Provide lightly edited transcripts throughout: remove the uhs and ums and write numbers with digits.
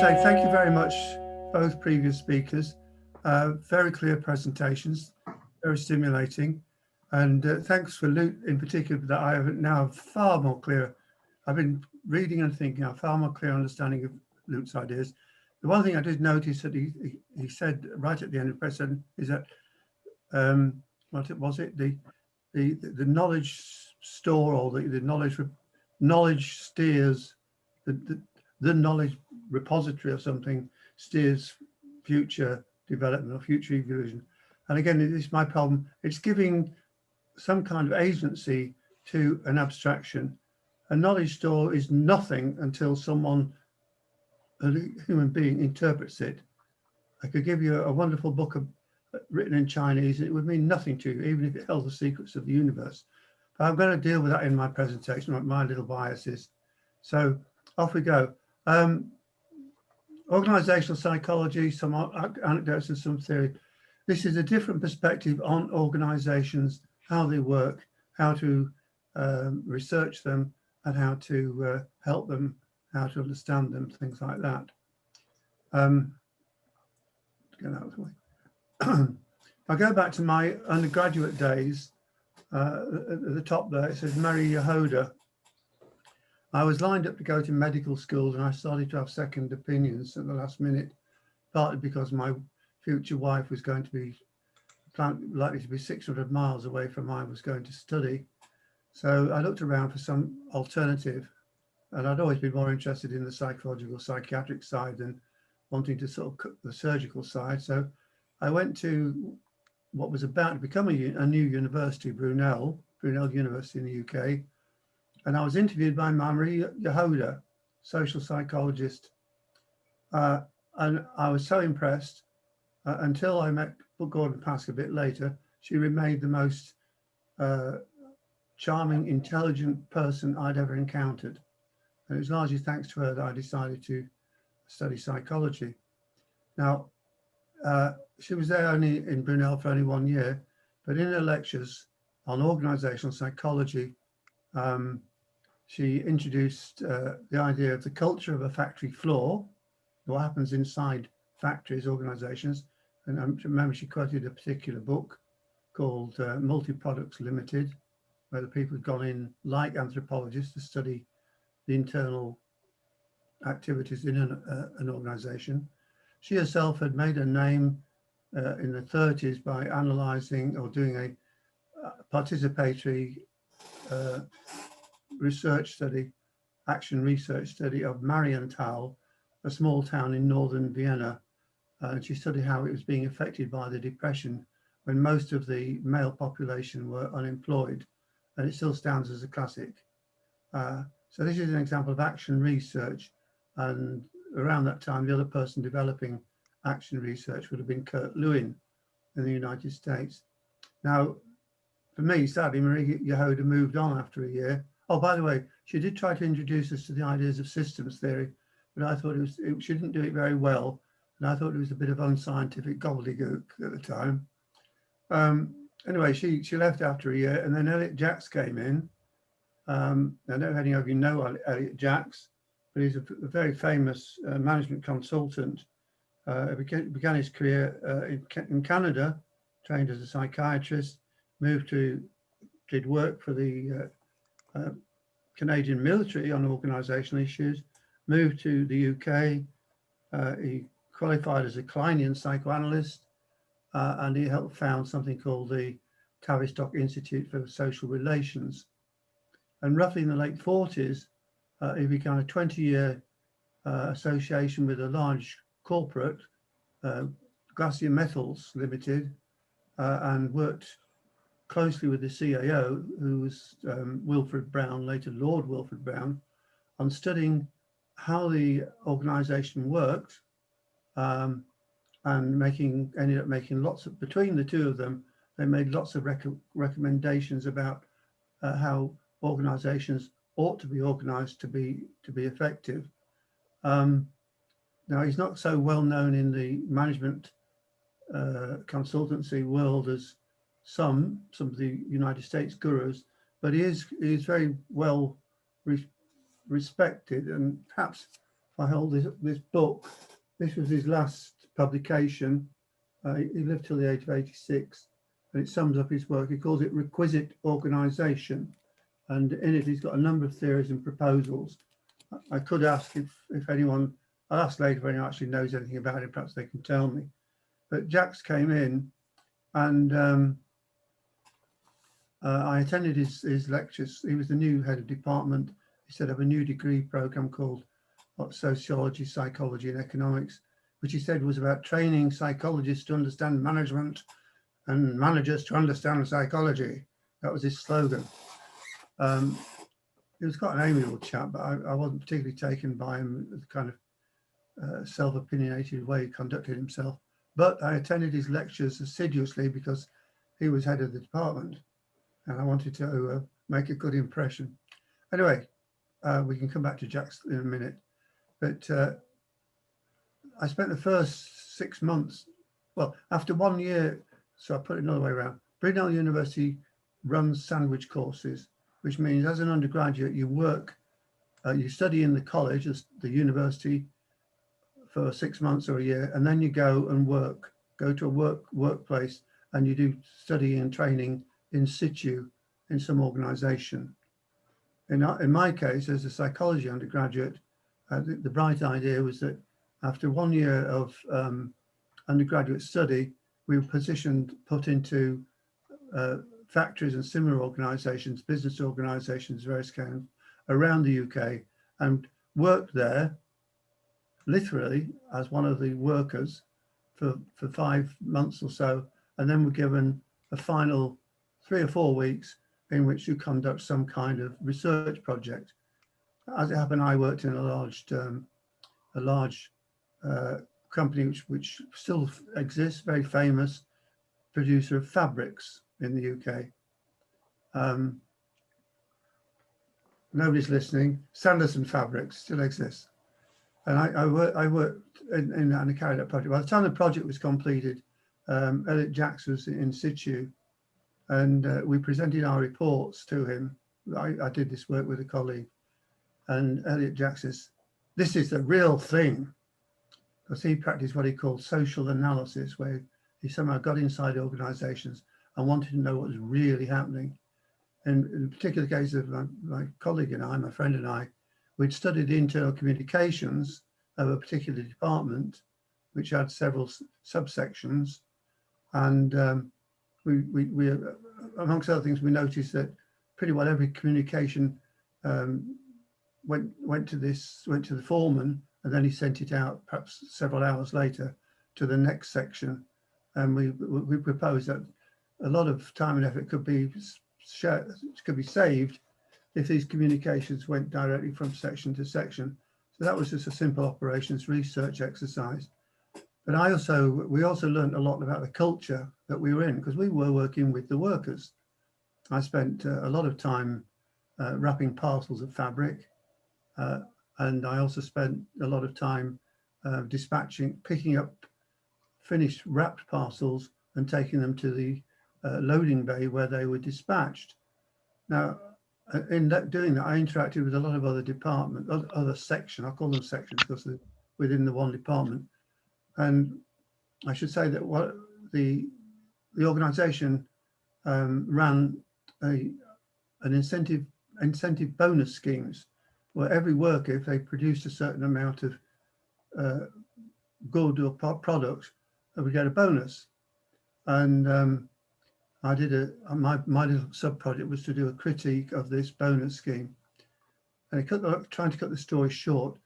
say thank you very much, both previous speakers. Very clear presentations, very stimulating. And thanks for Luke in particular, that I have now far more clear. I've been reading and thinking, I have far more clear understanding of Luke's ideas. The one thing I did notice that he said right at the end of the presentation is that, what was it? The knowledge store, or the knowledge steers, the knowledge repository or something steers future development or future evolution. And again, this is my problem. It's giving some kind of agency to an abstraction. A knowledge store is nothing until someone, a human being, interprets it. I could give you a wonderful book written in Chinese, and it would mean nothing to you, even if it held the secrets of the universe. But I'm going to deal with that in my presentation, like my little biases. So off we go. Organizational psychology, some anecdotes and some theory. This is a different perspective on organizations, how they work, how to research them, and how to help them, how to understand them, things like that. Get out of the way. If I go back to my undergraduate days, at the top there, it says Mary Yehuda. I was lined up to go to medical school, and I started to have second opinions at the last minute, partly because my future wife was going to be likely to be 600 miles away from where I was going to study. So I looked around for some alternative, and I'd always been more interested in the psychological, psychiatric side than wanting to sort of cut the surgical side. So I went to what was about to become a new university, Brunel University in the UK. And I was interviewed by Mary Yehuda, social psychologist. And I was so impressed until I met Gordon Pask a bit later. She remained the most charming, intelligent person I'd ever encountered. And it was largely thanks to her that I decided to study psychology. Now, she was there only in Brunel for only 1 year, but in her lectures on organizational psychology, she introduced the idea of the culture of a factory floor, what happens inside factories, organizations. And I remember she quoted a particular book called Multi-Products Limited, where the people had gone in like anthropologists to study the internal activities in an organization. She herself had made a name in the 30s by analyzing or doing a participatory research study, action research study of Marienthal, a small town in northern Vienna. And she studied how it was being affected by the depression when most of the male population were unemployed, and it still stands as a classic. So this is an example of action research, and around that time, the other person developing action research would have been Kurt Lewin in the United States. Now, for me, sadly, Marie Yehuda moved on after a year. Oh, by the way, she did try to introduce us to the ideas of systems theory, but I thought she didn't do it very well, and I thought it was a bit of unscientific gobbledygook at the time. Anyway, she left after a year, and then Elliott Jaques came in. I don't know if any of you know Elliott Jaques, but he's a very famous management consultant. He began his career in Canada, trained as a psychiatrist, did work for the Canadian military on organizational issues, moved to the UK. He qualified as a Kleinian psychoanalyst, and he helped found something called the Tavistock Institute for Social Relations. And roughly in the late 40s, he began a 20-year association with a large corporate, Glacier Metals Limited, and worked closely with the CAO, who was Wilfred Brown, later Lord Wilfred Brown, on studying how the organization worked, and ended up making lots of, between the two of them, they made lots of recommendations about how organizations ought to be organized to be effective. Now, he's not so well known in the management consultancy world as some of the United States gurus, but he is very well respected, and perhaps I hold this book. This was his last publication. He lived till the age of 86, and it sums up his work. He calls it Requisite Organisation, and in it he's got a number of theories and proposals. I could ask if anyone, I'll ask later if anyone actually knows anything about it, perhaps they can tell me. But Jaques came in, and I attended his lectures. He was the new head of department. He set up a new degree program called Sociology, Psychology and Economics, which he said was about training psychologists to understand management and managers to understand psychology. That was his slogan. He was quite an amiable chap, but I wasn't particularly taken by him, the kind of self-opinionated way he conducted himself. But I attended his lectures assiduously because he was head of the department, and I wanted to make a good impression. Anyway, we can come back to Jaques in a minute, but I spent the first 6 months, well, after 1 year, so I put it another way around. Brunel University runs sandwich courses, which means as an undergraduate, you work, you study in the college, the university, for 6 months or a year, and then you go and work, go to a workplace, and you do study and training in situ in some organization. In my case, as a psychology undergraduate, the bright idea was that after 1 year of undergraduate study, we were put into factories and similar organizations, business organizations, various kinds, around the UK, and worked there literally as one of the workers for 5 months or so, and then were given a final 3 or 4 weeks in which you conduct some kind of research project. As it happened, I worked in a large company which still exists, very famous producer of fabrics in the UK. Nobody's listening. Sanderson Fabrics still exists. And I worked in that and carried out project. By the time the project was completed, Elliott Jaques was in situ, and we presented our reports to him. I did this work with a colleague, and Elliott Jaques says, "This is the real thing," because he practiced what he called social analysis, where he somehow got inside organizations and wanted to know what was really happening. And in the particular case of my colleague and I, my friend and I, we'd studied the internal communications of a particular department, which had several subsections. And we amongst other things, we noticed that pretty well every communication went to the foreman, and then he sent it out perhaps several hours later to the next section. And we proposed that a lot of time and effort could be saved if these communications went directly from section to section. So that was just a simple operations research exercise. But we also learned a lot about the culture that we were in, because we were working with the workers. I spent a lot of time wrapping parcels of fabric, and I also spent a lot of time picking up finished wrapped parcels and taking them to the loading bay where they were dispatched. Now, in doing that, I interacted with a lot of other departments, other sections. I call them sections because they're within the one department. And I should say that what the organisation ran an incentive bonus schemes, where every worker, if they produced a certain amount of good or product, would get a bonus. And I did my little sub project was to do a critique of this bonus scheme. And trying to cut the story short,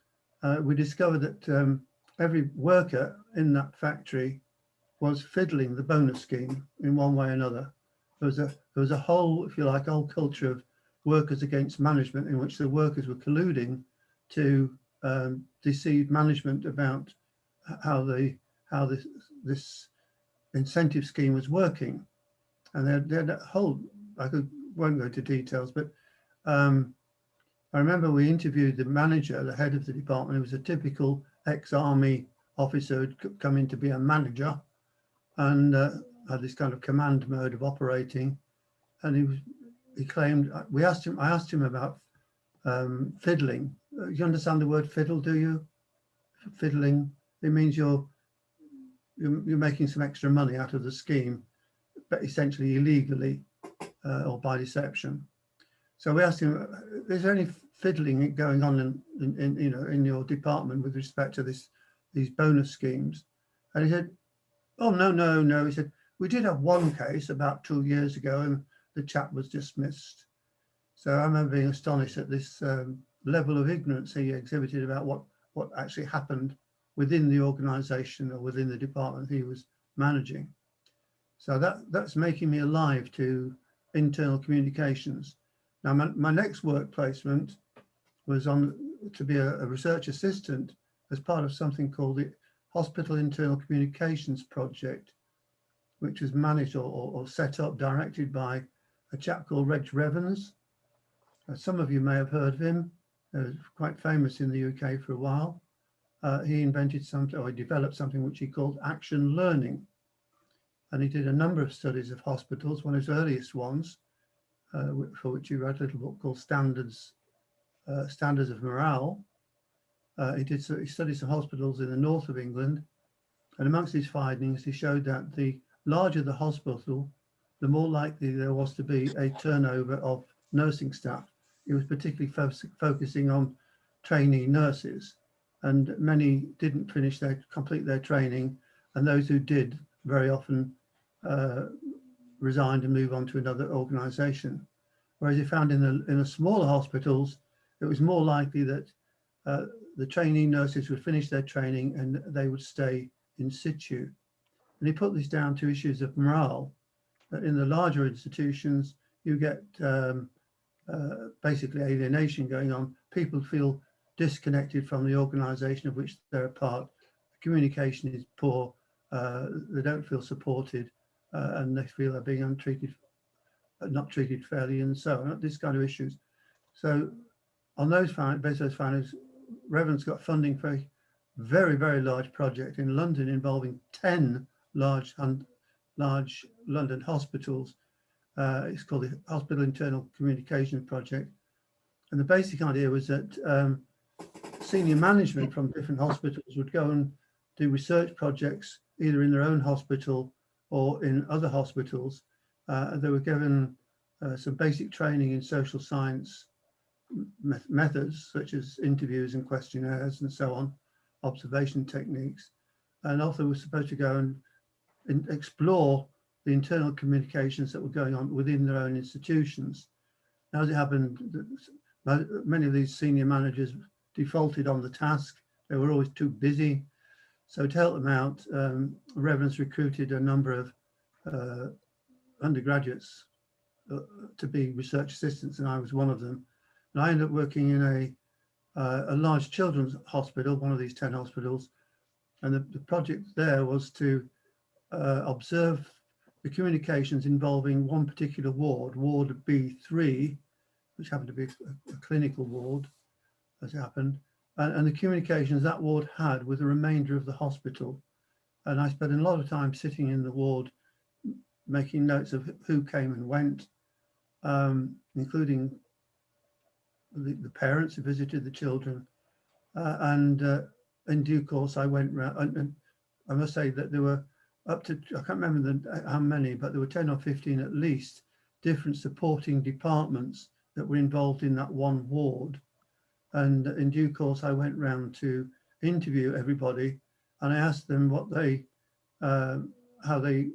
we discovered that every worker in that factory was fiddling the bonus scheme in one way or another. There was a whole, if you like, whole culture of workers against management, in which the workers were colluding to deceive management about how this incentive scheme was working. And they had a whole, won't go into details, but I remember we interviewed the manager, the head of the department, who was a typical ex-army officer who'd come in to be a manager, and had this kind of command mode of operating. And he claimed, I asked him about fiddling. You understand the word fiddle, do you? fiddling. It means you're making some extra money out of the scheme, but essentially illegally or by deception. So we asked him, is there any fiddling going on in your department with respect to these bonus schemes? And he said, oh, no. He said, we did have one case about 2 years ago and the chap was dismissed. So I remember being astonished at this level of ignorance he exhibited about what actually happened within the organisation or within the department he was managing. So that's making me alive to internal communications. Now, my next work placement was to be a research assistant as part of something called the Hospital Internal Communications Project, which was managed or set up, directed by a chap called Reg Revens. Some of you may have heard of him. He was quite famous in the UK for a while. He invented something, or he developed something which he called action learning. And he did a number of studies of hospitals. One of his earliest ones, for which he wrote a little book called Standards of Morale. He studied some hospitals in the north of England. And amongst his findings, he showed that the larger the hospital, the more likely there was to be a turnover of nursing staff. He was particularly focusing on trainee nurses, and many didn't complete their training, and those who did very often resigned and moved on to another organisation. Whereas he found in the smaller hospitals, it was more likely that the trainee nurses would finish their training and they would stay in situ. And he put this down to issues of morale. That in the larger institutions, you get basically alienation going on. People feel disconnected from the organisation of which they're a part. Communication is poor. They don't feel supported, and they feel they're being not treated fairly, and so on. This kind of issues. So, on those findings, Revens got funding for a very, very large project in London involving 10 large London hospitals. It's called the Hospital Internal Communications Project. And the basic idea was that senior management from different hospitals would go and do research projects either in their own hospital or in other hospitals. They were given some basic training in social science methods, such as interviews and questionnaires and so on, observation techniques. And also was supposed to go and explore the internal communications that were going on within their own institutions. Now, as it happened, many of these senior managers defaulted on the task. They were always too busy. So to help them out, Revens recruited a number of undergraduates to be research assistants, and I was one of them. And I ended up working in a large children's hospital, one of these 10 hospitals. And the project there was to observe the communications involving one particular ward, Ward B3, which happened to be a clinical ward, as it happened, and the communications that ward had with the remainder of the hospital. And I spent a lot of time sitting in the ward, making notes of who came and went, including the parents who visited the children. And in due course, I went round, and I must say that there were up to, I can't remember how many, but there were 10 or 15 at least different supporting departments that were involved in that one ward. And in due course, I went round to interview everybody, and I asked them what how they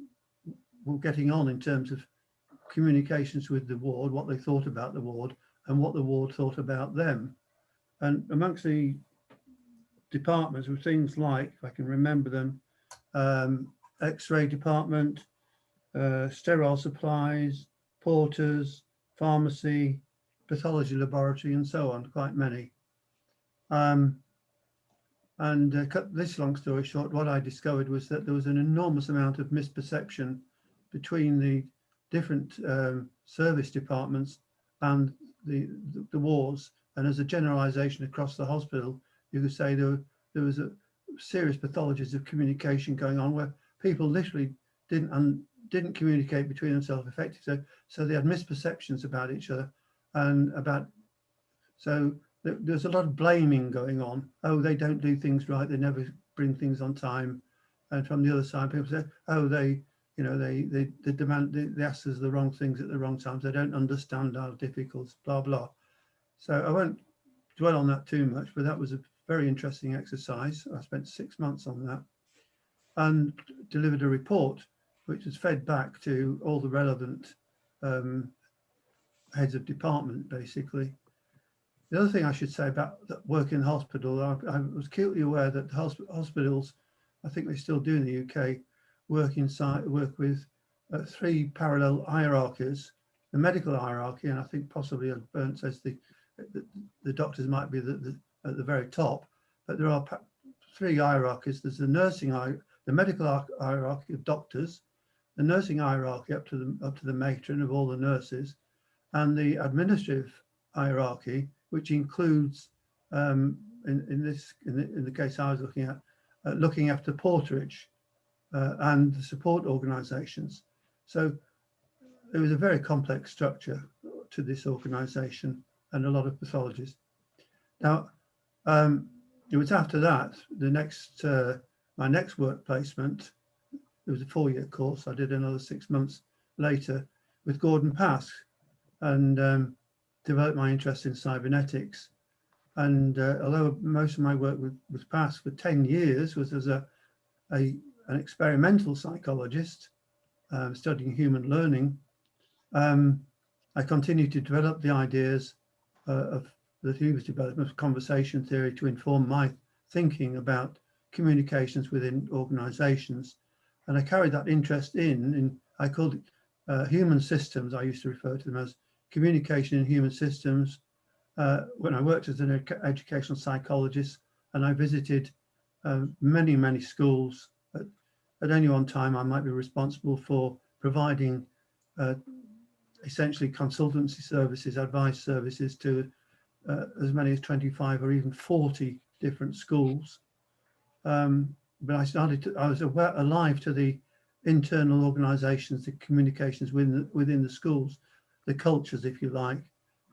were getting on in terms of communications with the ward, what they thought about the ward, and what the ward thought about them. And amongst the departments were things like, if I can remember them, X-ray department, sterile supplies, porters, pharmacy, pathology laboratory, and so on, quite many. Cut this long story short, what I discovered was that there was an enormous amount of misperception between the different service departments and the wards. And as a generalization across the hospital, you could say there was a serious pathologies of communication going on where people literally didn't communicate between themselves effectively. So they had misperceptions about each other, and so there's a lot of blaming going on. Oh, they don't do things right. They never bring things on time. And from the other side, people say, oh, they demand, they ask us the wrong things at the wrong times. They don't understand our difficulties, blah, blah. So I won't dwell on that too much, but that was a very interesting exercise. I spent 6 months on that and delivered a report, which was fed back to all the relevant heads of department, basically. The other thing I should say about that work in hospital, I was acutely aware that hospitals, I think they still do in the UK, work with 3 parallel hierarchies: the medical hierarchy, and I think possibly, as Bernd says, the doctors might be at the very top, but there are 3 hierarchies. There's the the medical hierarchy of doctors, the nursing hierarchy up to the matron of all the nurses, and the administrative hierarchy, which includes, in the case I was looking at, looking after porterage and the support organisations. So there was a very complex structure to this organisation and a lot of pathologists. Now, it was after that, my next work placement, it was a 4-year course. I did another 6 months later with Gordon Pask, and developed my interest in cybernetics. And although most of my work with Pask for 10 years was as an experimental psychologist studying human learning, I continued to develop the ideas that he was developing of conversation theory to inform my thinking about communications within organizations. And I carried that interest I called it human systems. I used to refer to them as communication in human systems when I worked as an educational psychologist, and I visited many schools. At any one time, I might be responsible for providing essentially consultancy services, advice services to as many as 25 or even 40 different schools. But I was alive to the internal organizations, the communications within the schools, the cultures, if you like,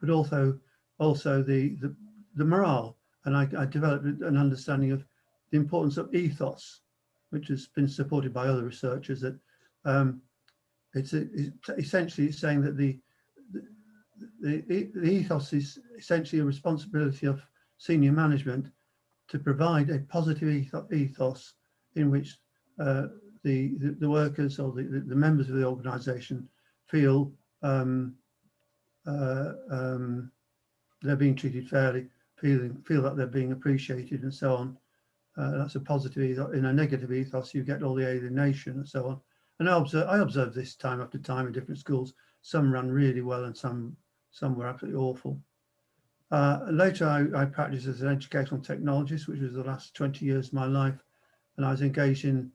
but also the morale. And I developed an understanding of the importance of ethos, which has been supported by other researchers, that it's essentially saying that the ethos is essentially a responsibility of senior management to provide a positive ethos in which the workers or the members of the organisation feel they're being treated fairly, feel that they're being appreciated, and so on. That's a positive ethos. In a negative ethos, you get all the alienation and so on. And I observed this time after time in different schools. Some ran really well and some were absolutely awful. Later, I practiced as an educational technologist, which was the last 20 years of my life, and I was engaged in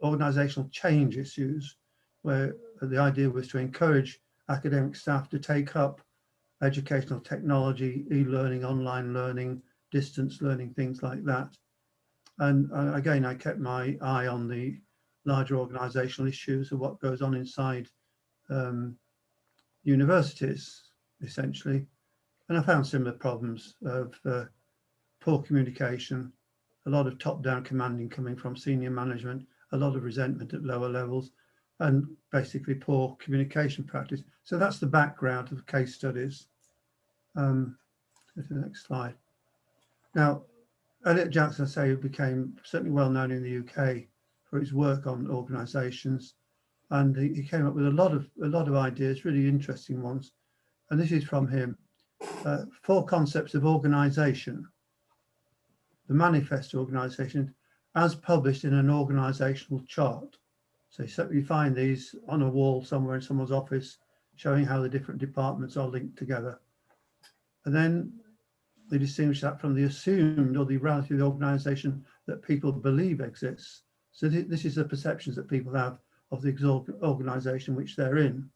organisational change issues, where the idea was to encourage academic staff to take up educational technology, e-learning, online learning, distance learning, things like that. And again, I kept my eye on the larger organisational issues of what goes on inside universities, essentially. And I found similar problems of poor communication, a lot of top-down commanding coming from senior management, a lot of resentment at lower levels, and basically poor communication practice. So that's the background of the case studies. Go to the next slide. Now, Elliott, Jaques, I say, became certainly well known in the UK for his work on organisations, and he came up with a lot of ideas, really interesting ones. And this is from him: 4 concepts of organisation. The manifest organisation, as published in an organisational chart. So you find these on a wall somewhere in someone's office, showing how the different departments are linked together. And then they distinguish that from the assumed or the reality of the organisation that people believe exists. So this is the perceptions that people have of the organisation which they're in.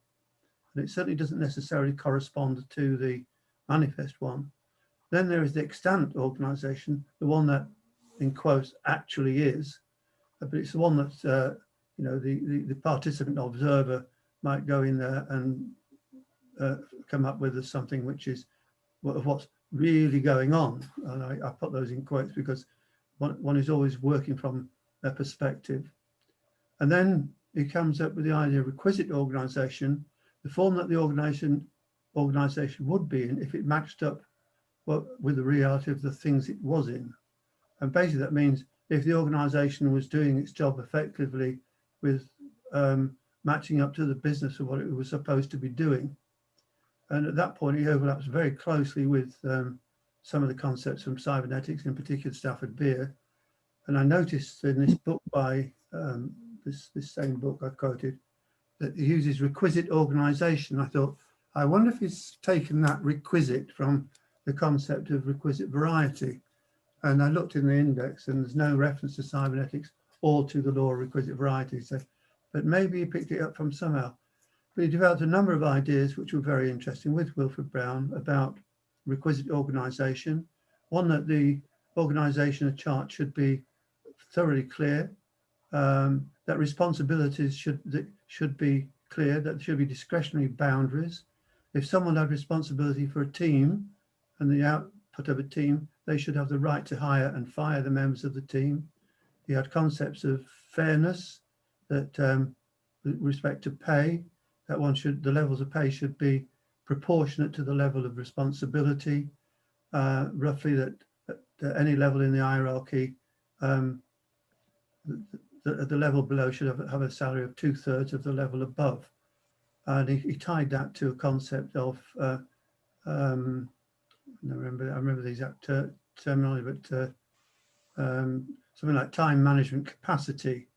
And it certainly doesn't necessarily correspond to the manifest one. Then there is the extant organisation, the one that, in quotes, actually is, but it's the one that the participant observer might go in there and come up with as something which is what's really going on. And I put those in quotes because one is always working from their perspective. And then he comes up with the idea of requisite organisation, the form that the organisation would be in if it matched up with the reality of the things it was in. And basically that means if the organisation was doing its job effectively with matching up to the business of what it was supposed to be doing. And at that point, he overlaps very closely with some of the concepts from cybernetics, in particular Stafford Beer. And I noticed in this book by this same book I quoted, that he uses requisite organisation. I thought, I wonder if he's taken that requisite from the concept of requisite variety. And I looked in the index and there's no reference to cybernetics or to the law of requisite variety. So, but maybe he picked it up from somewhere. But he developed a number of ideas which were very interesting with Wilfred Brown about requisite organisation. One, that the organisational chart should be thoroughly clear, that responsibilities should be clear, that there should be discretionary boundaries. If someone had responsibility for a team and the output of a team, they should have the right to hire and fire the members of the team. He had concepts of fairness, that with respect to pay, that the levels of pay should be proportionate to the level of responsibility, roughly that at any level in the hierarchy, the level below should have a salary of 2/3 of the level above. And he tied that to a concept of, I remember the exact terminology, but something like time management capacity.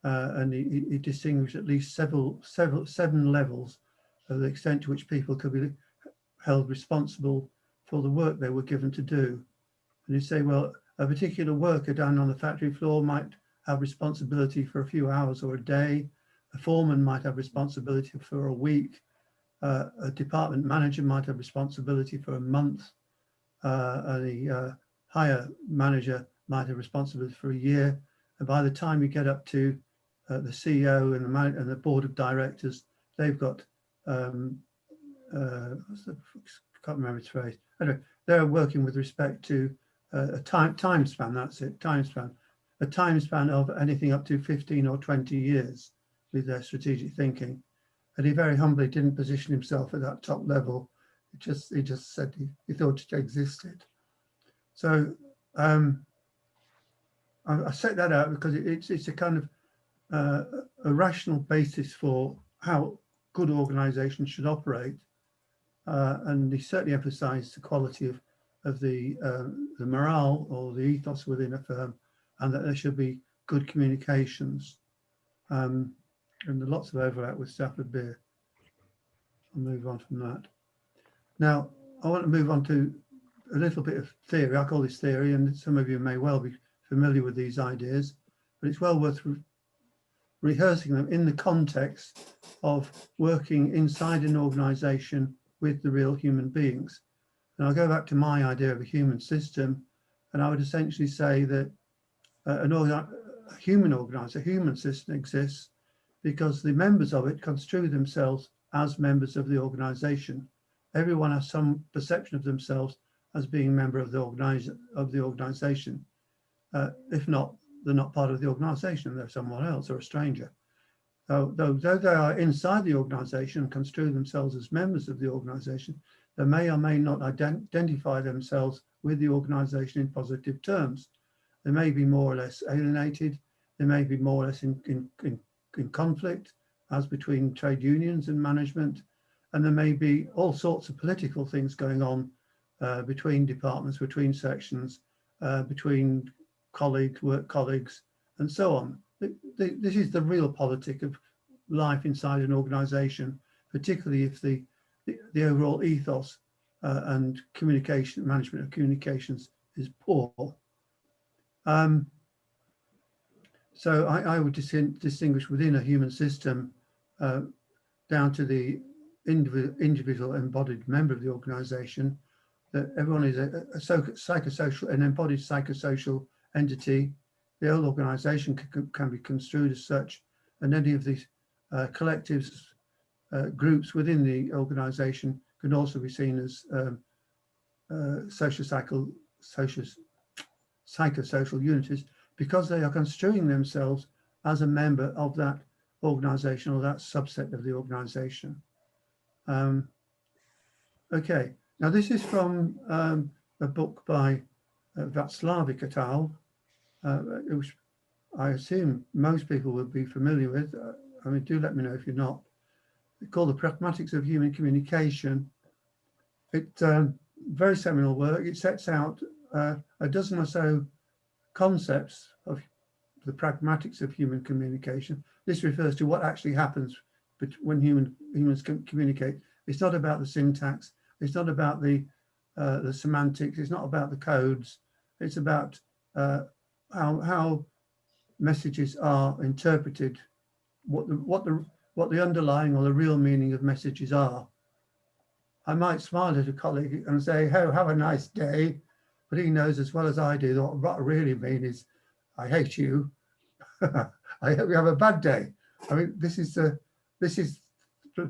And he distinguished at least seven levels of the extent to which people could be held responsible for the work they were given to do. And you say, well, a particular worker down on the factory floor might have responsibility for a few hours or a day. A foreman might have responsibility for a week. A department manager might have responsibility for a month. The higher manager might have responsibility for a year. And by the time you get up to the CEO and the board of directors, they've got, can't remember its phrase. Anyway, they're working with respect to a time span, that's it, time span. A time span of anything up to 15 or 20 years with their strategic thinking. And he very humbly didn't position himself at that top level. He just said he thought it existed. So I set that out because it's a kind of a rational basis for how good organisations should operate. And he certainly emphasised the quality of the morale or the ethos within a firm, and that there should be good communications. And lots of overlap with Stafford Beer. I'll move on from that. Now, I want to move on to a little bit of theory. I call this theory, and some of you may well be familiar with these ideas, but it's well worth rehearsing them in the context of working inside an organisation with the real human beings. And I'll go back to my idea of a human system, and I would essentially say that a human system exists because the members of it construe themselves as members of the organisation. Everyone has some perception of themselves as being a member of the organisation. If not, they're not part of the organisation, they're someone else or a stranger. Though they are inside the organisation and construe themselves as members of the organisation, they may or may not identify themselves with the organisation in positive terms. They may be more or less alienated, they may be more or less in conflict, as between trade unions and management, and there may be all sorts of political things going on between departments, between sections, between work colleagues, and so on. This is the real politic of life inside an organisation, particularly if the overall ethos and management of communications is poor. So I would distinguish within a human system down to the individual embodied member of the organisation, that everyone is a psychosocial, an embodied psychosocial entity. The whole organisation can be construed as such, and any of these collectives, groups within the organisation can also be seen as psychosocial unit because they are construing themselves as a member of that organization or that subset of the organization. Okay, now this is from a book by Václavic et al., which I assume most people would be familiar with. I mean, do let me know if you're not. It's called The Pragmatics of Human Communication. It's very seminal work. It sets out a dozen or so concepts of the pragmatics of human communication. This refers to what actually happens when humans communicate. It's not about the syntax. It's not about the semantics. It's not about the codes. It's about how messages are interpreted, what the underlying or the real meaning of messages are. I might smile at a colleague and say, "Oh, have a nice day," but he knows as well as I do that what I really mean is, "I hate you. I hope you have a bad day." I mean, this is the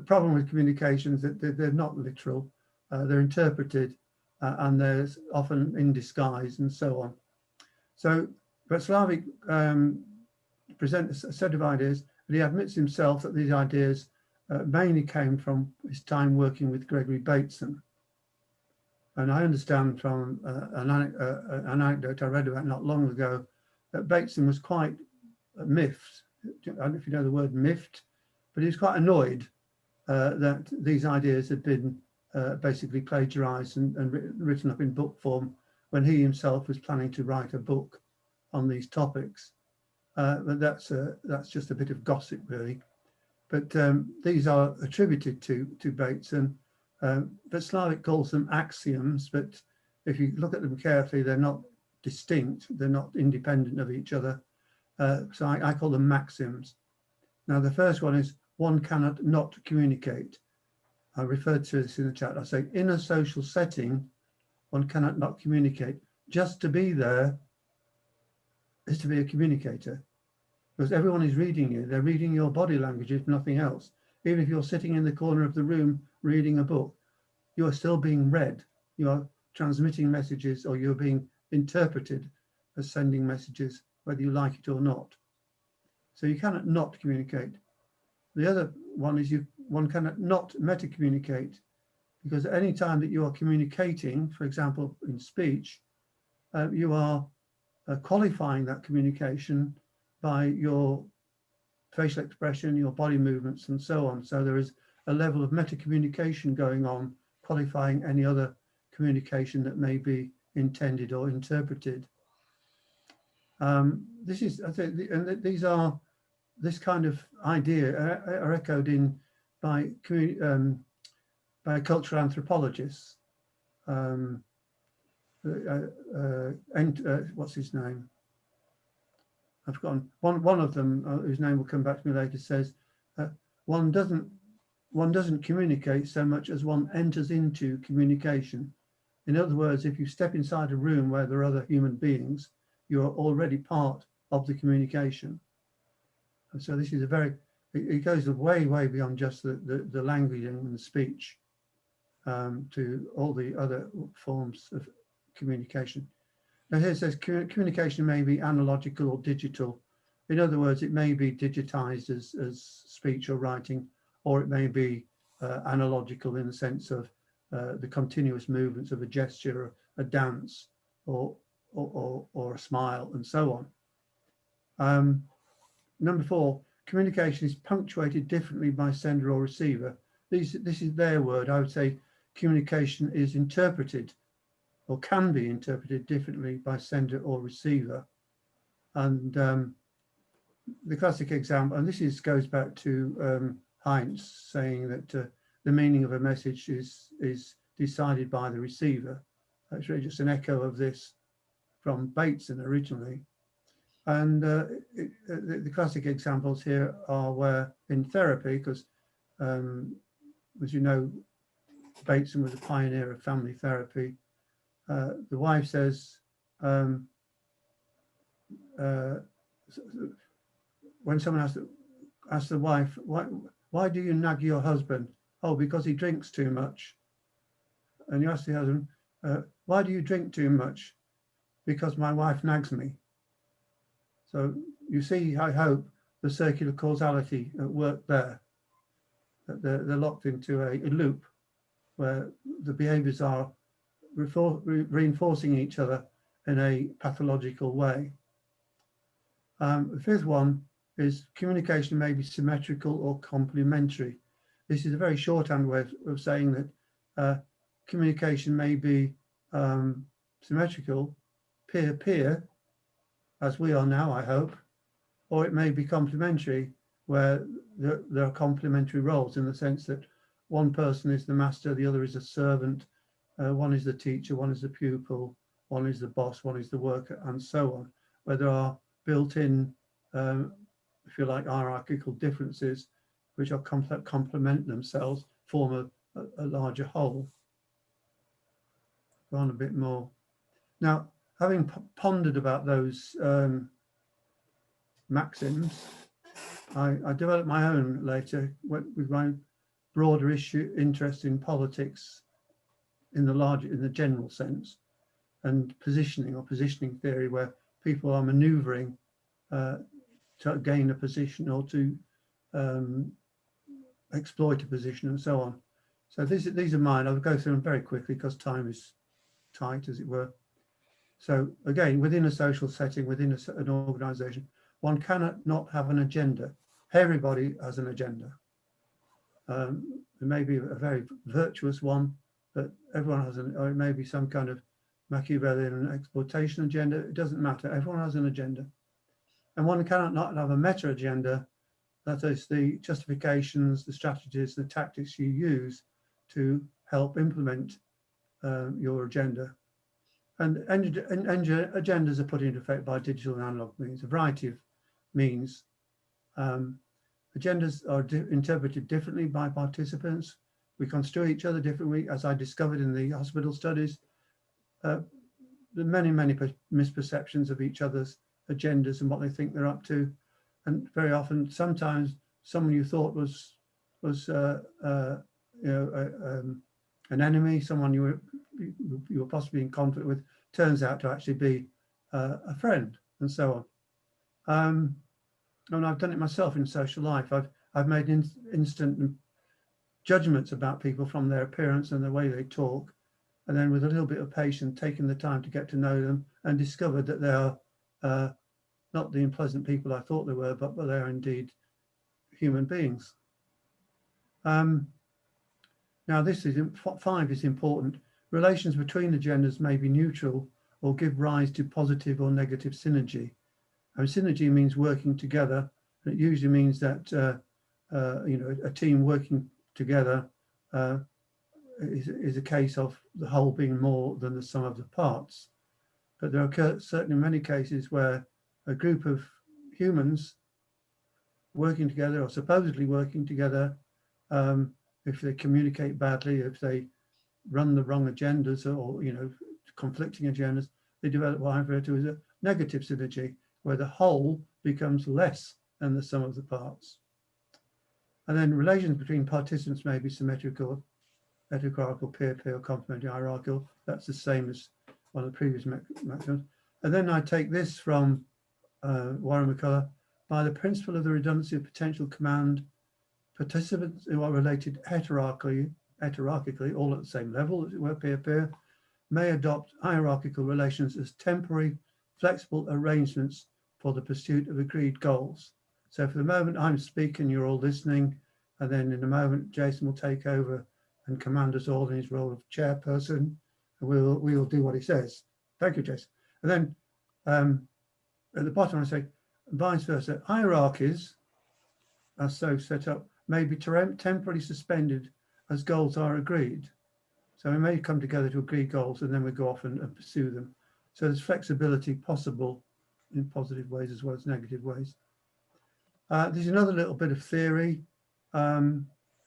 problem with communications, that they're not literal, they're interpreted, and they're often in disguise and so on. So Václavic presents a set of ideas, and he admits himself that these ideas mainly came from his time working with Gregory Bateson. And I understand from an anecdote I read about not long ago that Bateson was quite miffed. I don't know if you know the word miffed, but he was quite annoyed that these ideas had been basically plagiarized and written up in book form when he himself was planning to write a book on these topics. But that's just a bit of gossip, really. But these are attributed to Bateson. Václavic calls them axioms, but if you look at them carefully, they're not distinct. They're not independent of each other. So I call them maxims. Now, the first one is one cannot not communicate. I referred to this in the chat. I say, in a social setting, one cannot not communicate. Just to be there is to be a communicator, because everyone is reading you. They're reading your body language, if nothing else. Even if you're sitting in the corner of the room reading a book, you are still being read. You are transmitting messages, or you're being interpreted as sending messages, whether you like it or not. So you cannot not communicate. The other one is one cannot not meta-communicate, because at any time that you are communicating, for example, in speech, you are qualifying that communication by your facial expression, your body movements, and so on. So there is a level of meta-communication going on, qualifying any other communication that may be intended or interpreted. This kind of idea are echoed in by cultural anthropologists. What's his name? I've forgotten. One of them, whose name will come back to me later, says one doesn't communicate so much as one enters into communication. In other words, if you step inside a room where there are other human beings, you are already part of the communication. And so this is it goes way beyond just the language and the speech, to all the other forms of communication. Now here it says communication may be analogical or digital. In other words, it may be digitized as speech or writing, or it may be analogical in the sense of the continuous movements of a gesture, a dance, or a smile, and so on. Number 4, communication is punctuated differently by sender or receiver. This is their word. I would say communication is interpreted, or can be interpreted differently by sender or receiver. And the classic example, and this goes back to Heinz saying that the meaning of a message is decided by the receiver. That's really just an echo of this from Bateson originally. And the classic examples here are where in therapy, because as you know, Bateson was a pioneer of family therapy. The wife says, when someone asks the wife, why do you nag your husband? Oh, because he drinks too much. And you ask the husband, Why do you drink too much? Because my wife nags me. So you see, I hope, the circular causality at work there. That they're locked into a loop where the behaviours are reinforcing each other in a pathological way. The fifth one is communication may be symmetrical or complementary. This is a very shorthand way of saying that communication may be symmetrical, peer-peer, as we are now, I hope, or it may be complementary, where there are complementary roles in the sense that one person is the master, the other is a servant, one is the teacher, one is the pupil, one is the boss, one is the worker, and so on, where there are built-in, if you like, hierarchical differences which are complement themselves, form a larger whole. Go on a bit more. Now, having pondered about those maxims, I developed my own later with my broader interest in politics in the general sense, and positioning theory, where people are manoeuvring to gain a position or to exploit a position and so on. So these are mine. I'll go through them very quickly because time is tight, as it were. So again, within a social setting, within an organization, one cannot not have an agenda. Everybody has an agenda. It may be a very virtuous one, but everyone has or it may be some kind of Machiavellian exploitation agenda. It doesn't matter. Everyone has an agenda. And one cannot not have a meta agenda. That is the justifications, the strategies, the tactics you use to help implement your agenda. And agendas are put into effect by digital and analog means, a variety of means. Agendas are interpreted differently by participants. We construe each other differently, as I discovered in the hospital studies. There are many misperceptions of each other's agendas and what they think they're up to. And very often, sometimes someone you thought was an enemy, someone you were possibly in conflict with, turns out to actually be a friend, and so on. And I've done it myself in social life. I've made instant judgments about people from their appearance and the way they talk, and then with a little bit of patience, taking the time to get to know them, and discovered that they are not the unpleasant people I thought they were, but they are indeed human beings. Now, this is 5 is important. Relations between the genders may be neutral or give rise to positive or negative synergy. And synergy means working together. And it usually means that a team working together is a case of the whole being more than the sum of the parts. But there are certainly many cases where a group of humans working together or supposedly working together, if they communicate badly, if they run the wrong agendas or conflicting agendas, they develop what I refer to as a negative synergy, where the whole becomes less than the sum of the parts. And then relations between participants may be symmetrical, heterarchical, peer-peer, complementary, hierarchical. That's the same as one of the previous maxims. And then I take this from Warren McCullough. By the principle of the redundancy of potential command, participants who are related hierarchically, all at the same level, as it were, peer-peer, may adopt hierarchical relations as temporary, flexible arrangements for the pursuit of agreed goals. So for the moment I'm speaking, you're all listening, and then in a moment Jason will take over and command us all in his role of chairperson, and we will do what he says. Thank you, Jason. And then at the bottom I say, vice versa, hierarchies as so set up may be temporarily suspended as goals are agreed. So we may come together to agree goals and then we go off and pursue them. So there's flexibility possible in positive ways as well as negative ways. There's another little bit of theory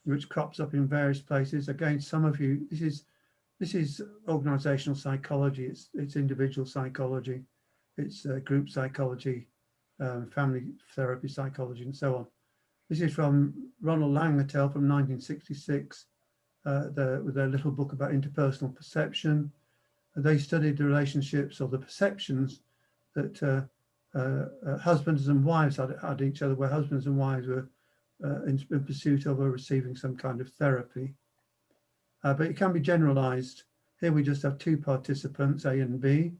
which crops up in various places. Again, some of you, this is organizational psychology, it's individual psychology, it's group psychology, family therapy psychology, and so on. This is from Ronald Langetel from 1966, with their little book about interpersonal perception. they studied the relationships or the perceptions that husbands and wives had each other, where husbands and wives were in pursuit of or receiving some kind of therapy. But it can be generalized. Here we just have two participants, A and B,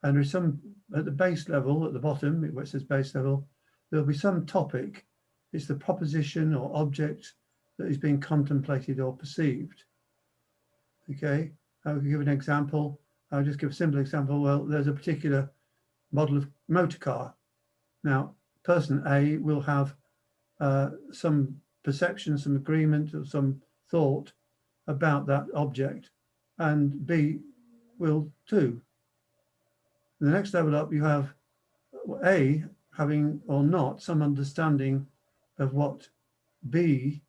and there's some, at the base level, at the bottom, where it says base level, there'll be some topic. It's the proposition or object that is being contemplated or perceived. Okay, I'll give an example. I'll just give a simple example. Well, there's a particular model of motor car. Now, person A will have some perception, some agreement, or some thought about that object, and B will too. The next level up, you have A having or not some understanding of what B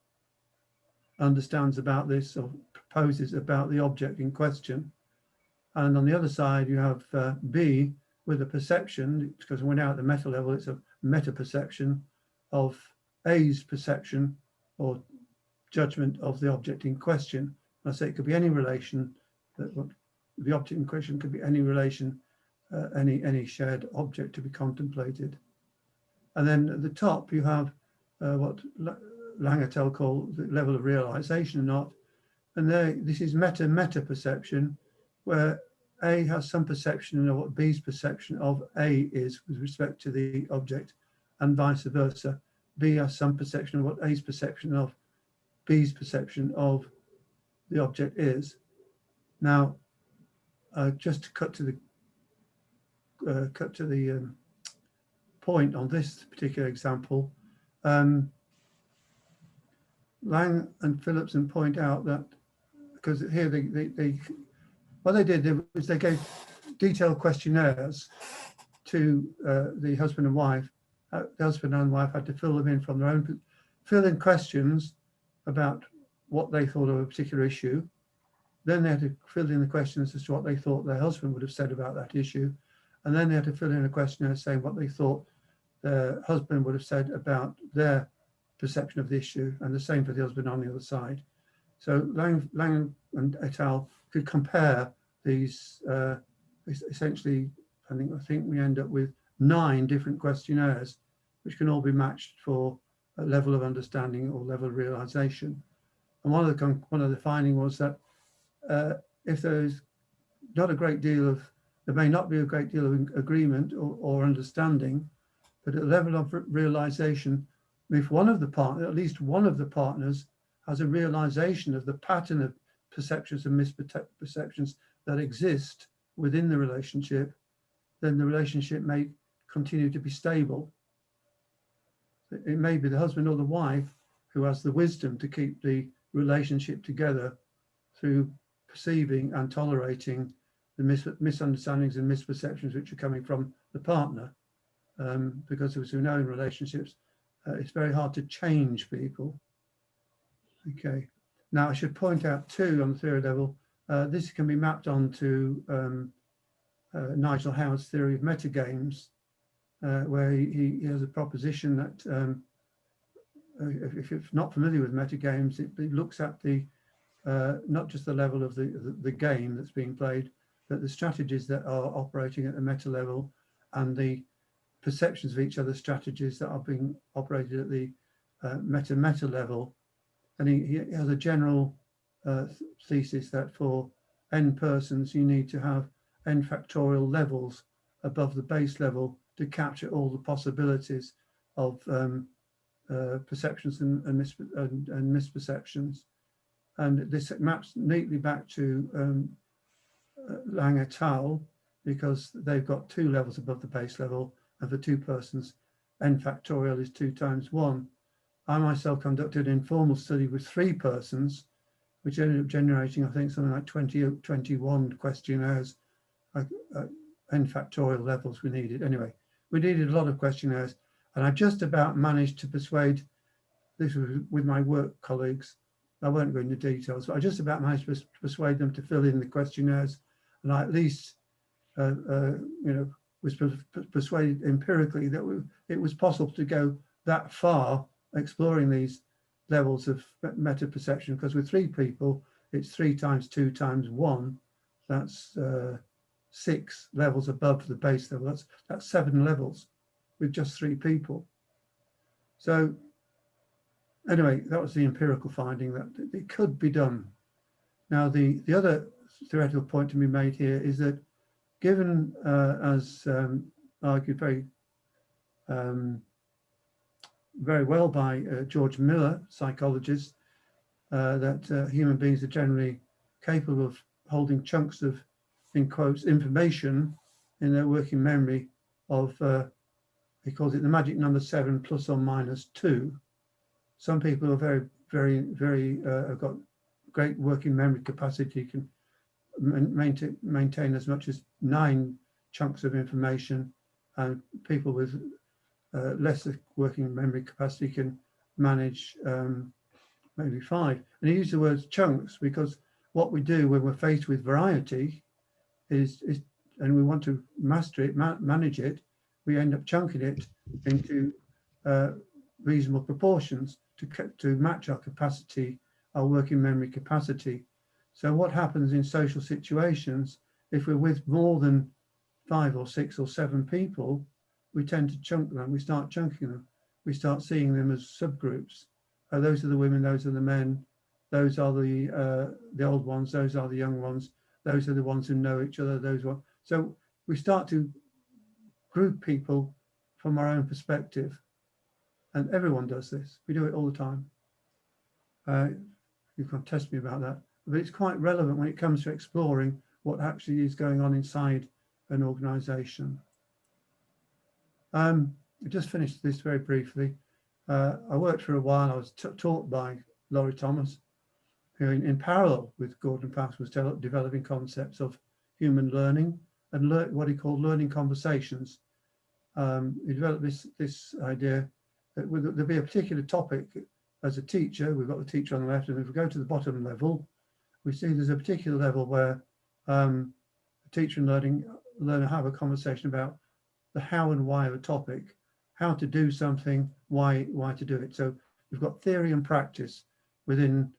understands about this or proposes about the object in question. And on the other side, you have B with a perception, because we're now at the meta level, it's a meta perception of A's perception or judgment of the object in question. I say it could be any relation, the object in question could be any relation, any shared object to be contemplated. And then at the top, you have what Langetel called the level of realization or not. And there, this is meta perception, where A has some perception of what B's perception of A is with respect to the object, and vice versa. B has some perception of what A's perception of B's perception of the object is. Now, just to cut to the point on this particular example, Lang and Phillipson point out that, because here what they did was they gave detailed questionnaires to the husband and wife. The husband and wife had to fill them in from their own, fill in questions about what they thought of a particular issue. Then they had to fill in the questions as to what they thought their husband would have said about that issue. And then they had to fill in a questionnaire saying what they thought their husband would have said about their perception of the issue, and the same for the husband on the other side. So Lang and et al. Could compare these essentially. I think we end up with 9 different questionnaires, which can all be matched for a level of understanding or level of realization. And one of the finding was that if there's not a great deal of, there may not be a great deal of agreement or understanding, but at the level of realization, if one of the partners, at least one of the partners, has a realization of the pattern of perceptions and misperceptions that exist within the relationship, then the relationship may continue to be stable. It may be the husband or the wife who has the wisdom to keep the relationship together through perceiving and tolerating the misunderstandings and misperceptions which are coming from the partner. Because as we know in relationships, it's very hard to change people. Okay. Now I should point out too, on the theory level, this can be mapped onto Nigel Howard's theory of metagames, where he has a proposition that if you're not familiar with metagames, it looks at the not just the level of the game that's being played, but the strategies that are operating at the meta level and the perceptions of each other's strategies that are being operated at the meta level. And he has a general thesis that for n persons, you need to have n factorial levels above the base level to capture all the possibilities of perceptions and misperceptions. And this maps neatly back to Lang et al., because they've got 2 levels above the base level, and for 2 persons, n factorial is 2 times 1. I myself conducted an informal study with 3 persons, which ended up generating, I think, something like 21 questionnaires, n factorial levels we needed. Anyway, we needed a lot of questionnaires, and I just about managed to persuade, this was with my work colleagues, I won't go into details, but I just about managed to persuade them to fill in the questionnaires, and I at least, was persuaded empirically that it was possible to go that far exploring these levels of meta perception, because with 3 people, it's 3 times 2 times 1, That's 6 levels above the base level. That's 7 levels with just 3 people. So anyway, that was the empirical finding that it could be done. Now, the other theoretical point to be made here is that given, as argued very well by George Miller, psychologist, that human beings are generally capable of holding chunks of, in quotes, information in their working memory of, he calls it the magic number 7 plus or minus 2. Some people are very have got great working memory capacity, can maintain as much as 9 chunks of information, and people with less working memory capacity can manage maybe 5. And he used the word chunks because what we do when we're faced with variety is and we want to master it, manage it, we end up chunking it into reasonable proportions to match our capacity, our working memory capacity. So what happens in social situations, if we're with more than 5 or 6 or 7 people, we tend to chunk them. We start chunking them. We start seeing them as subgroups. Those are the women, those are the men, those are the old ones, those are the young ones, those are the ones who know each other, those ones. So we start to group people from our own perspective. And everyone does this. We do it all the time. You can test me about that. But it's quite relevant when it comes to exploring what actually is going on inside an organization. I just finished this very briefly. I worked for a while. I was taught by Laurie Thomas, who in parallel with Gordon Pass was developing concepts of human learning and what he called learning conversations. He developed this idea that there'll be a particular topic as a teacher. We've got the teacher on the left, and if we go to the bottom level, we see there's a particular level where a teacher and learner have a conversation about the how and why of a topic, how to do something, why to do it. So we've got theory and practice within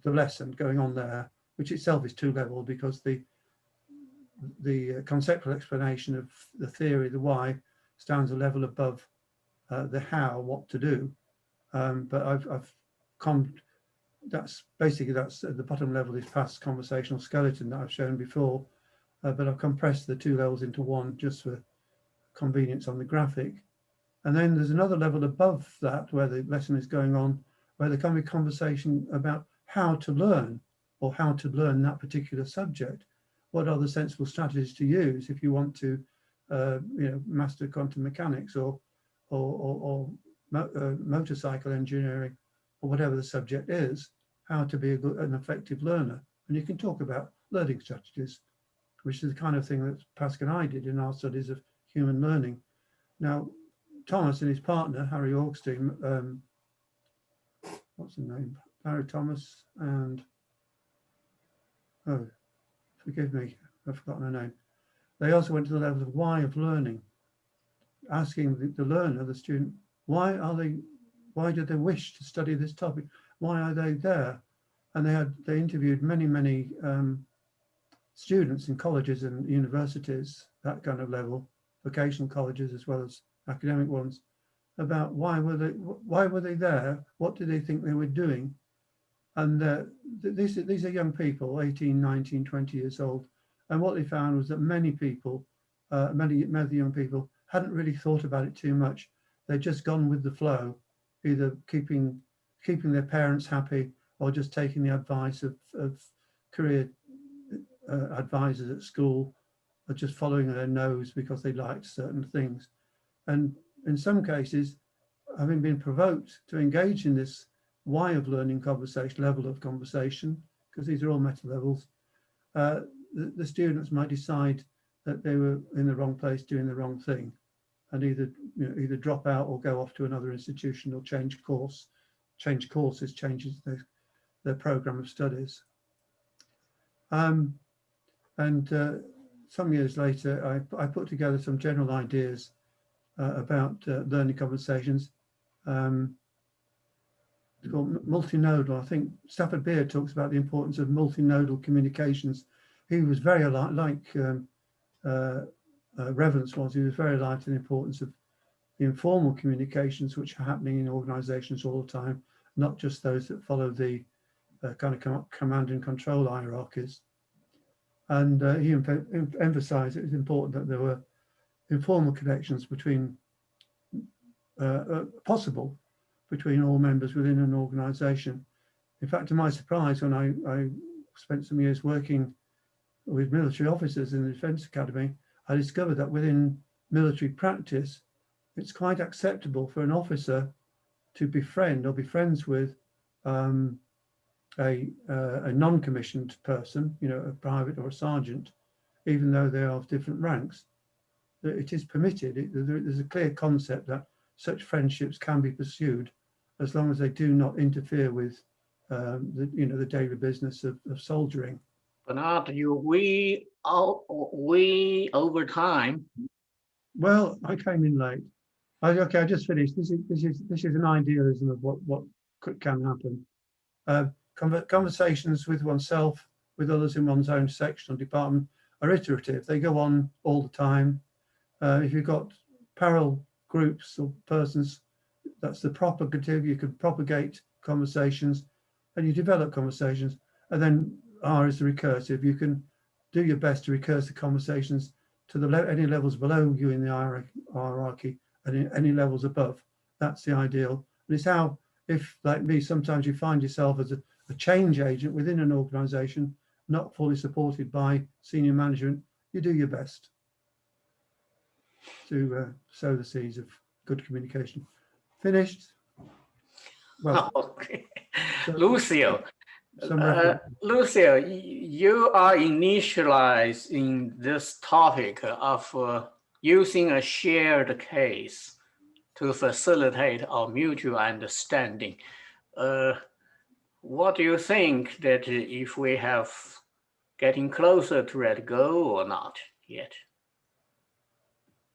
the lesson going on there, which itself is 2-level because the conceptual explanation of the theory, the why, stands a level above the how, what to do. But that's at the bottom level, this past conversational skeleton that I've shown before, but I've compressed the 2 levels into one just for convenience on the graphic. And then there's another level above that where the lesson is going on, where there can be conversation about how to learn or how to learn that particular subject. What are the sensible strategies to use if you want to master quantum mechanics or motorcycle engineering, or whatever the subject is, how to be an effective learner. And you can talk about learning strategies, which is the kind of thing that Pascal and I did in our studies of human learning. Now, Thomas and his partner, Harri Augustine, what's the name? Harry Thomas and, oh, forgive me, I've forgotten her name. They also went to the level of why of learning, asking the learner, the student, why do they wish to study this topic? Why are they there? And they interviewed many students in colleges and universities, that kind of level, vocational colleges as well as academic ones, about why were they there? What did they think they were doing? And these are young people, 18, 19, 20 years old. And what they found was that many people, many young people, hadn't really thought about it too much. They'd just gone with the flow, either keeping their parents happy or just taking the advice of career advisors at school, or just following their nose because they liked certain things. And in some cases, having been provoked to engage in this why of learning conversation, level of conversation, because these are all meta levels, the students might decide that they were in the wrong place doing the wrong thing, and either drop out or go off to another institution or change courses, changes their program of studies. Some years later, I put together some general ideas about learning conversations. It's called multinodal. I think Stafford Beard talks about the importance of multinodal communications he was very Reverence was. He was very alive to the importance of the informal communications which are happening in organisations all the time, not just those that follow the kind of command and control hierarchies. And he emphasised it was important that there were informal connections between possible between all members within an organisation. In fact, to my surprise, when I spent some years working with military officers in the Defence Academy, I discovered that within military practice, it's quite acceptable for an officer to befriend or be friends with a non-commissioned person, you know, a private or a sergeant, even though they are of different ranks. It is permitted. There's a clear concept that such friendships can be pursued as long as they do not interfere with the daily business of soldiering. But not you. We over time. Well, I came in late. Okay, I just finished. This is an idealism of what can happen. Conversations with oneself, with others in one's own section or department are iterative. They go on all the time. If you've got parallel groups or persons, that's the propagative. You can propagate conversations, and you develop conversations. And then R is the recursive. You can do your best to recurse the conversations to any levels below you in the hierarchy and in any levels above. That's the ideal. And it's how, if like me, sometimes you find yourself as a change agent within an organisation, not fully supported by senior management, you do your best to sow the seeds of good communication. Finished? Well, okay. Lucio, you are initialized in this topic of using a shared case to facilitate our mutual understanding. What do you think that if we have getting closer to that goal or not yet?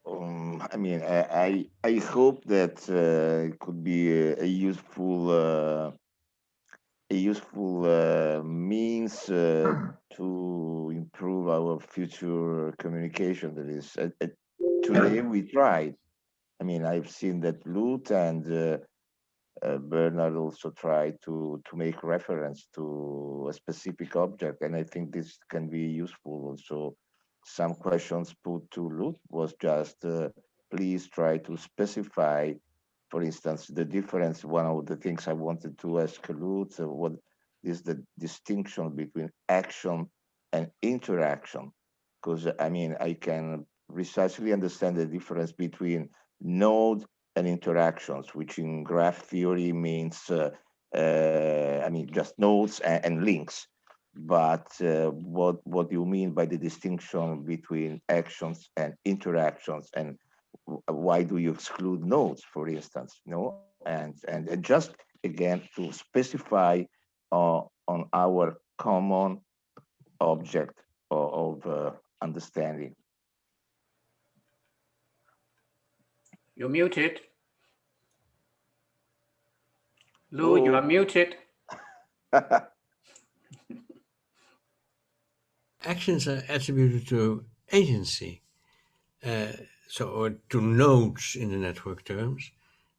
I mean, I hope that it could be a useful means to improve our future communication. That is, today we tried. I mean, I've seen that Lute and Bernard also tried to make reference to a specific object, and I think this can be useful. Also, some questions put to Lute was just, please try to specify, for instance, the difference. One of the things I wanted to ask Lute, what is the distinction between action and interaction? Because I mean, I can precisely understand the difference between node and interactions, which in graph theory means, I mean, just nodes and links. But what do you mean by the distinction between actions and interactions, and why do you exclude nodes, for instance? No, and just again to specify on our common object of understanding. You're muted. Lou, you are muted. Actions are attributed to agency, or to nodes in the network terms,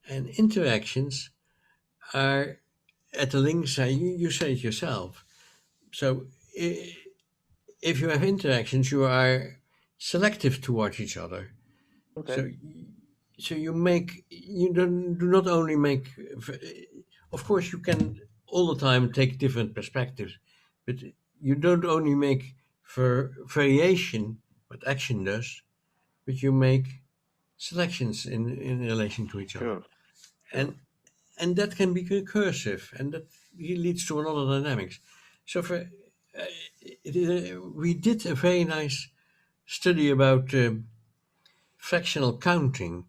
and interactions are at the link side. You say it yourself. So if you have interactions, you are selective towards each other. Okay. So you do not only make. Of course, you can all the time take different perspectives, but you don't only make for variation what action does, but you make selections in relation to each other. Sure. And that can be recursive, and that leads to another dynamics. So we did a very nice study about fractional counting.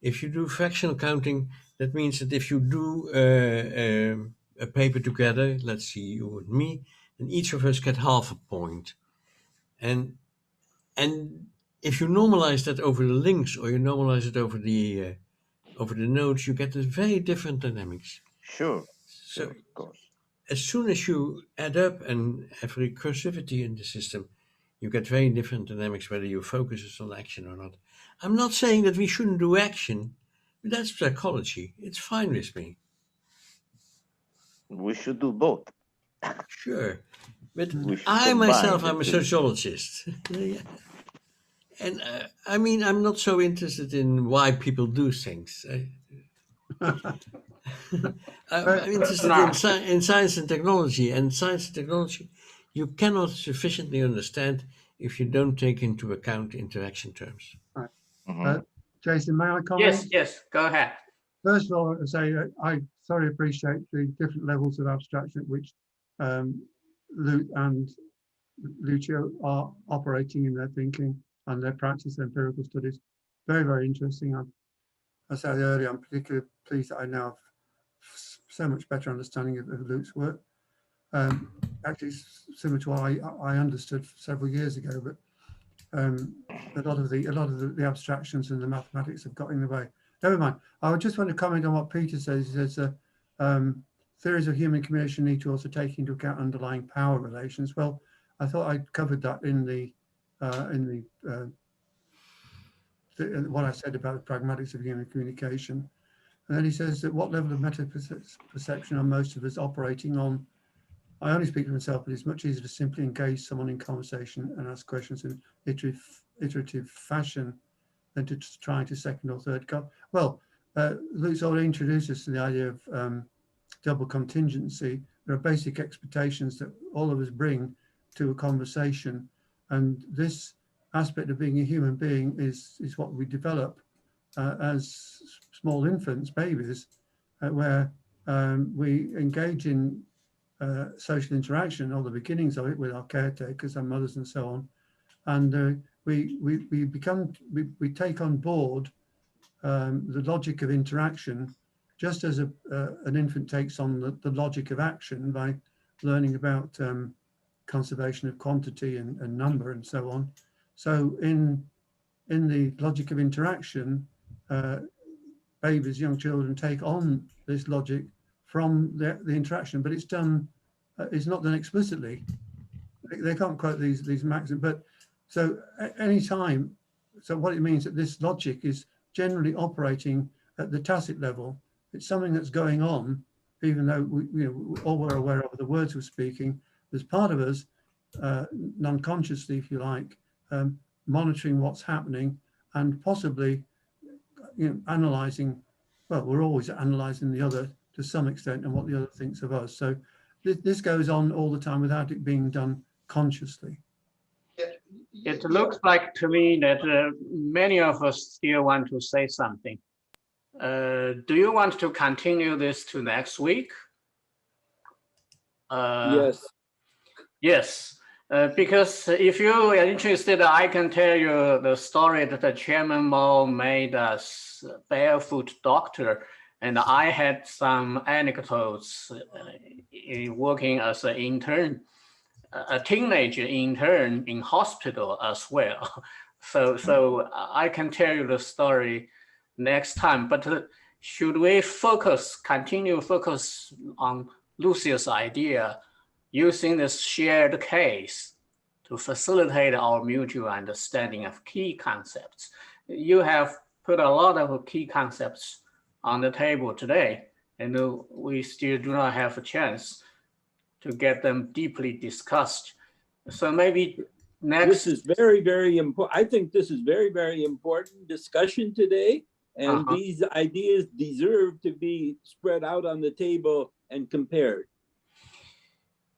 If you do fractional counting, that means that if you do a paper together, let's see, you and me, and each of us get half a point. And if you normalize that over the links, or you normalize it over the nodes, you get a very different dynamics. Sure. So, of course. as soon as you add up and have recursivity in the system, you get very different dynamics whether your focus is on action or not. I'm not saying that we shouldn't do action, but that's psychology. It's fine with me. We should do both. Sure. But We should I combine myself, the I'm a two. sociologist. Yeah. And I mean, I'm not so interested in why people do things. I'm interested in, in science and technology. And science and technology, you cannot sufficiently understand if you don't take into account interaction terms. Right. Mhm. Jason, may I comment? Yes, go ahead. First of all, I say I thoroughly appreciate the different levels of abstraction at which Luke and Lucio are operating in their thinking and their practice, their empirical studies. Very, very interesting. As I said earlier, I'm particularly pleased that I now have so much better understanding of Luke's work. Actually, similar to what I understood several years ago, but a lot of the abstractions and the mathematics have got in the way. Never mind. I just want to comment on what Peter says. He says theories of human communication need to also take into account underlying power relations. Well, I thought I covered that in the what I said about the pragmatics of human communication. And then he says that what level of meta perception are most of us operating on? I only speak for myself, but it's much easier to simply engage someone in conversation and ask questions in iterative fashion than to try to second or third. Well, Luke's already introduced us to the idea of double contingency. There are basic expectations that all of us bring to a conversation, and this aspect of being a human being is what we develop as small infants, babies, where we engage in social interaction, or the beginnings of it, with our caretakers, our mothers, and so on, and we take on board the logic of interaction, just as an infant takes on the logic of action by learning about conservation of quantity and number and so on. So in the logic of interaction, babies, young children take on this logic from the interaction, but it's not done explicitly. They can't quote these maxims, but so any time, so what it means that this logic is generally operating at the tacit level. It's something that's going on, even though all we're aware of the words we're speaking. There's part of us, non-consciously, if you like, monitoring what's happening and possibly analyzing. Well, we're always analyzing the other to some extent and what the other thinks of us. So this goes on all the time without it being done consciously. It looks like to me that many of us still want to say something. Do you want to continue this to next week? Yes. Yes, because if you are interested, I can tell you the story that the Chairman Mao made us barefoot doctor, and I had some anecdotes working as an intern, a teenager intern in hospital as well. So I can tell you the story next time, but should we continue focus on Lucius' idea, using this shared case to facilitate our mutual understanding of key concepts? You have put a lot of key concepts on the table today, and we still do not have a chance to get them deeply discussed. So maybe next. This is very, very important. I think this is very, very important discussion today. And these ideas deserve to be spread out on the table and compared.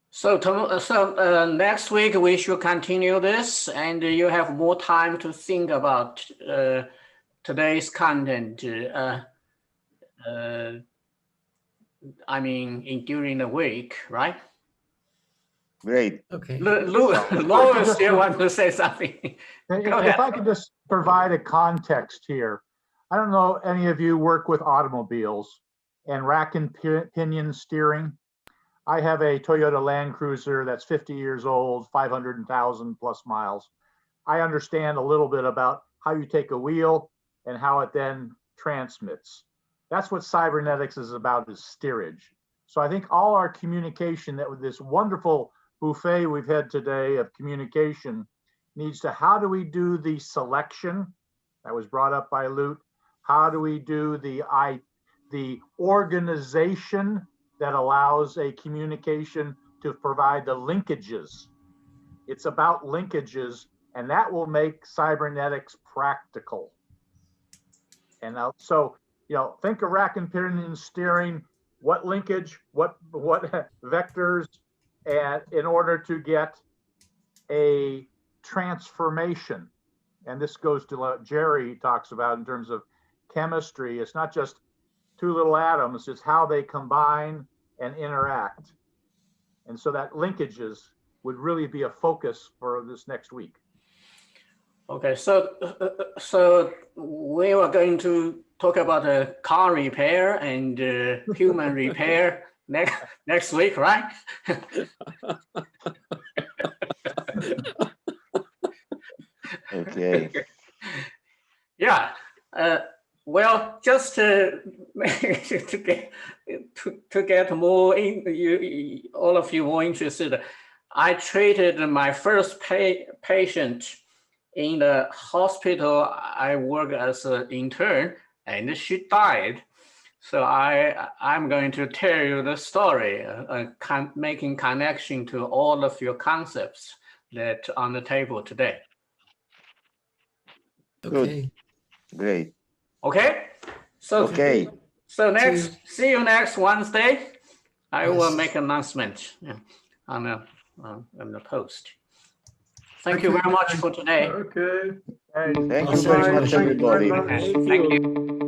So next week we should continue this, and you have more time to think about today's content. I mean, during the week, right? Great. Okay. Lois still want to say something. If I could just provide a context here. I don't know, any of you work with automobiles and rack and pinion steering. I have a Toyota Land Cruiser that's 50 years old, 500,000 plus miles. I understand a little bit about how you take a wheel and how it then transmits. That's what cybernetics is about, is steerage. So I think all our communication, that with this wonderful buffet we've had today of communication, needs to, how do we do the selection that was brought up by Lute? How do we do the organization that allows a communication to provide the linkages? It's about linkages, and that will make cybernetics practical. And now, so, think of rack and pinion steering, what linkage, what vectors, and in order to get a transformation. And this goes to what Jerry talks about in terms of chemistry. It's not just two little atoms, it's how they combine and interact. And so that linkages would really be a focus for this next week. Okay, so we were going to talk about car repair and human repair next week, right? Okay. Yeah. Well, just to get more all of you more interested, I treated my first patient in the hospital I work as an intern, and she died. So I'm going to tell you the story, making connection to all of your concepts that are on the table today. Okay. Great. Okay. So Okay. So see you next Wednesday. I will Yes. make an announcement on the post. Thank you very much for today. Okay. Hey, Thank you Awesome. very much, Thank you very everybody. much. Thank you.